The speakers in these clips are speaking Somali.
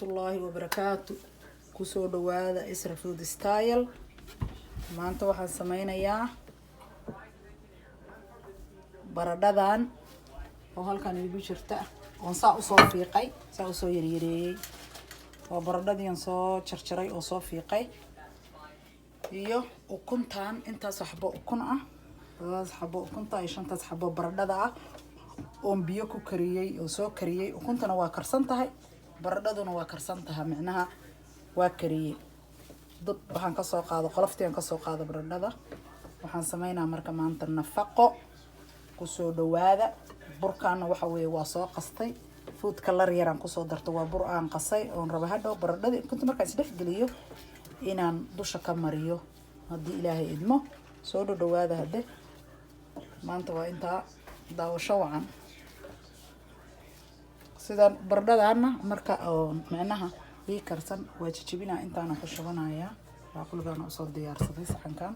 الله وبركاته كسو دوادا إسرا فود ستايل maanta waxaan sameynayaa baradhadan oo halkan igu jirta oo saa u soo fiiqay saa u soo yareeyay waa baradhadii aan soo jarjaray oo soo fiiqay iyo ukuntan intaas xabo ukun ah labadaas xabo ukunta iyo shantaas xabo baradhada ah oo biyo ku kariyay oo soo kariyay ukuntana waa karsan tahay baradhaduna waa karsan tahay macnaha waa kariyay dad waxaan ka soo qaado qoloftii aan ka soo qaado baradhada waxaan sameynaa marka maanta nafaqo ku soo dhawaada burkaana waxa weeye waa soo qastay food color yaraan ku soo darto waa bur aan qasay oo raba hadhow baradhada inta markaan isdhex geliyo inaan dusha ka mariyo haddii ilaahay idmo soo dhawaada hadde maanta waa inta daawasho wacan sidaan baradhadaana marka oo macnaha ii karsan waa jijibina intaan ku shubanaya waa qulbana soo diyaarsaday saxankan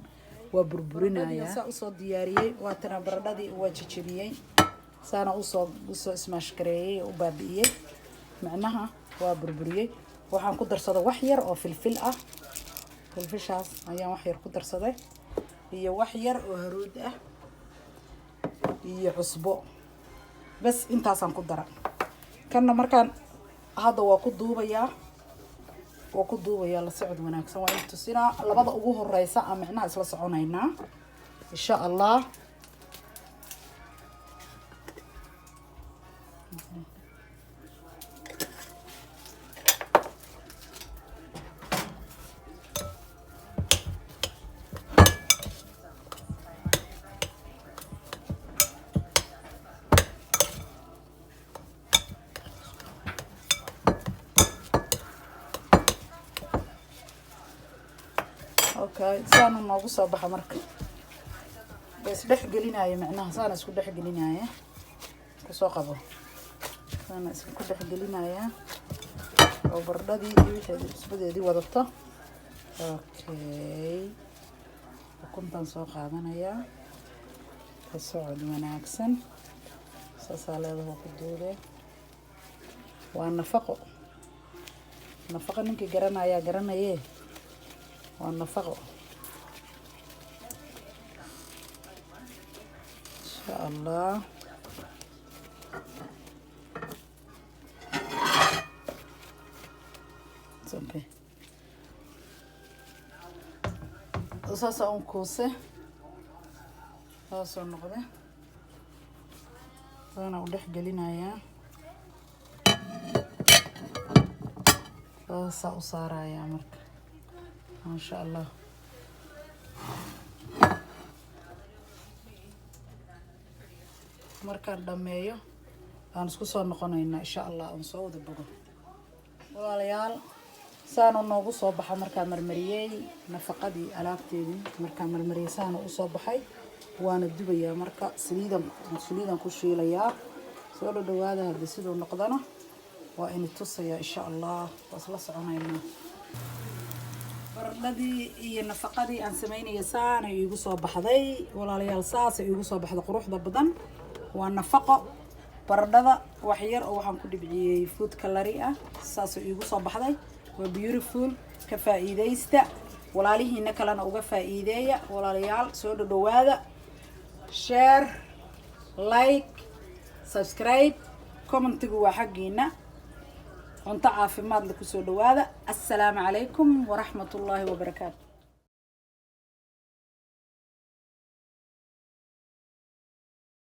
waa burburinaya saa u soo diyaariyay waa tan baradhadii waa jijibiyay saana u soo smash gareeyay u baabi'iyay macnaha waa burburiyay waxaan ku darsaday wax yar oo filfil ah filfishaas ayaan wax yar ku darsaday iyo wax yar oo haruud ah iyo cusbo bas intaasaan ku dara kana markaan hadda waa ku duubayaa la socod wanaagsan waa inta sina labada ugu horeysa ama macnaha isla soconaynaa insha Allah اوكي سانا نوغو سو باخا marka bas dhex gelinaayo macnaha saana isku dhex gelinaayo ku soo qabo saana isku dhex gelinaayo oo baradhadii iyo wixii isbadeedii wadato okay ukuntan soo qaadanaya socod wanaagsan saasaleedo ku duude waa nafaqo ninkii garanaya والنفقه ان شاء الله اوكي اساسا كوسه اساسا نقده انا ودخ جلينايا اساسا وصارايا marka ما شاء الله markaan dhameeyo aan isku soo noqonaynaa insha Allah aan soo wada bogo walaalayaal saano noogu soo baxa markaan marmariyay nafaqadii alaabteedii markaan marmariyay saano u soo baxay waana dubayaa marka saliidan ku shiilayaa soo dhawaada hadda sidoo noqdana waa in tusaya insha Allah wasla soconaynaa baradhadii iyo nafaqadii aan sameynay saana igu soo baxday walaalayaal saas igu soo baxday quruxda badan waa nafaqo baradhada wax yar oo waxaan ku dhibciyay food color ah saas igu soo baxday waa beautiful ka faa'iideysta walaalihiina kalena uga faa'iideeya walaalayaal soo dhawaada share like subscribe commentigu waa xaqiina cunto caafimaad la ku soo dhawaada assalaamu calaykum waraxmatullaahi wabarakaatuh